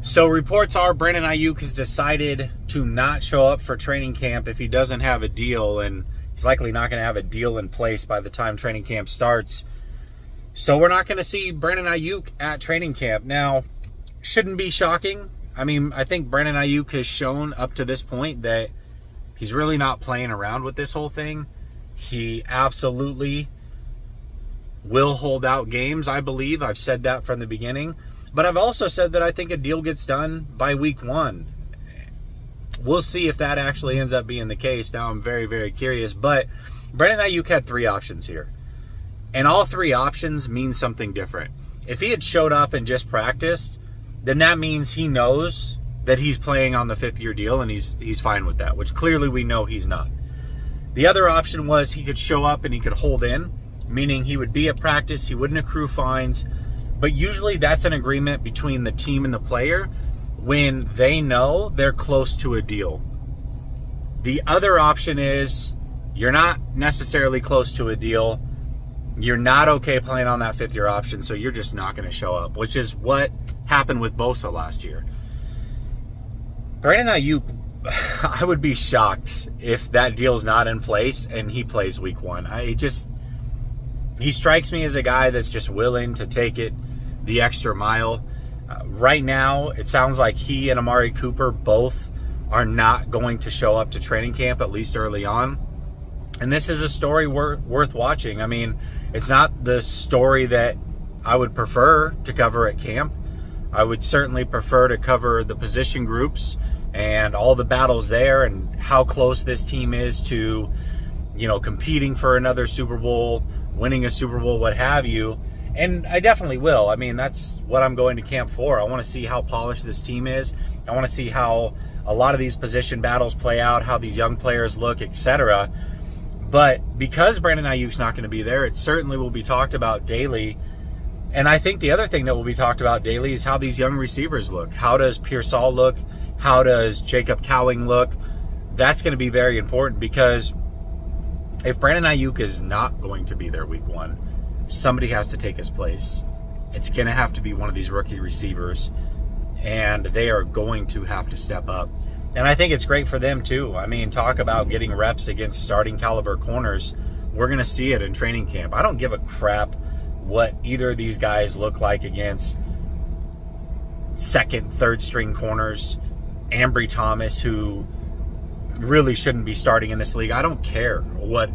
So reports are Brandon Aiyuk has decided to not show up for training camp if he doesn't have a deal, and he's likely not going to have a deal in place by the time training camp starts. So we're not going to see Brandon Aiyuk at training camp. Now, shouldn't be shocking. I mean, I think Brandon Aiyuk has shown up to this point that he's really not playing around with this whole thing. He absolutely will hold out games, I believe. I've said that from the beginning. But I've also said that I think a deal gets done by week 1. We'll see if that actually ends up being the case. Now I'm very, very curious. But Brandon Aiyuk had 3 options here. And all 3 options mean something different. If he had showed up and just practiced, then that means he knows that he's playing on the 5th-year deal, and he's fine with that, which clearly we know he's not. The other option was he could show up and he could hold in, meaning he would be at practice, he wouldn't accrue fines. But usually that's an agreement between the team and the player when they know they're close to a deal. The other option is you're not necessarily close to a deal. You're not okay playing on that 5th-year option, so you're just not going to show up, which is what happened with Bosa last year. Brandon Aiyuk, I would be shocked if that deal's not in place and he plays week 1. He strikes me as a guy that's just willing to take it the extra mile. Right now, it sounds like he and Amari Cooper both are not going to show up to training camp, at least early on. And this is a story worth watching. I mean, it's not the story that I would prefer to cover at camp. I would certainly prefer to cover the position groups and all the battles there and how close this team is to, competing for another Super Bowl, winning a Super Bowl, what have you. And I definitely will. I mean, that's what I'm going to camp for. I want to see how polished this team is. I want to see how a lot of these position battles play out, how these young players look, etc. But because Brandon Aiyuk's not going to be there, it certainly will be talked about daily. And I think the other thing that will be talked about daily is how these young receivers look. How does Pearsall look? How does Jacob Cowing look? That's going to be very important, because if Brandon Aiyuk is not going to be there week 1, somebody has to take his place. It's going to have to be one of these rookie receivers, and they are going to have to step up. And I think it's great for them too. I mean, talk about getting reps against starting caliber corners. We're going to see it in training camp. I don't give a crap what either of these guys look like against 2nd, 3rd string corners. Ambry Thomas, who really shouldn't be starting in this league. I don't care what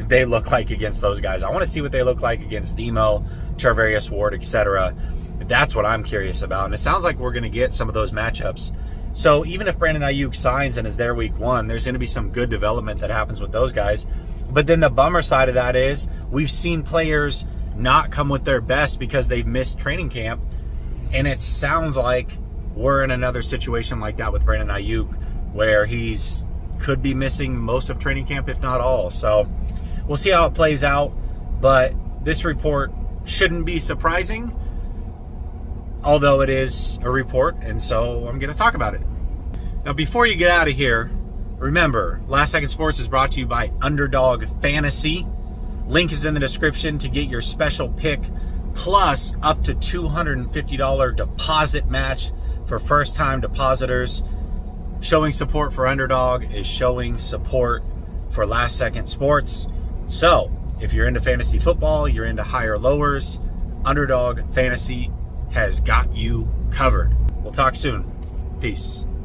they look like against those guys. I want to see what they look like against Demo, Charvarius Ward, etc. That's what I'm curious about. And it sounds like we're going to get some of those matchups. So even if Brandon Aiyuk signs and is there week 1, there's going to be some good development that happens with those guys. But then the bummer side of that is we've seen players not come with their best because they've missed training camp. And it sounds like we're in another situation like that with Brandon Aiyuk, where he's could be missing most of training camp, if not all. So we'll see how it plays out. But this report shouldn't be surprising, although it is a report, and so I'm going to talk about it. Now, before you get out of here, remember, Last Second Sports is brought to you by Underdog Fantasy. Link is in the description to get your special pick, plus up to $250 deposit match for first-time depositors. Showing support for Underdog is showing support for Last Second Sports. So, if you're into fantasy football, you're into higher lowers, Underdog Fantasy has got you covered. We'll talk soon. Peace.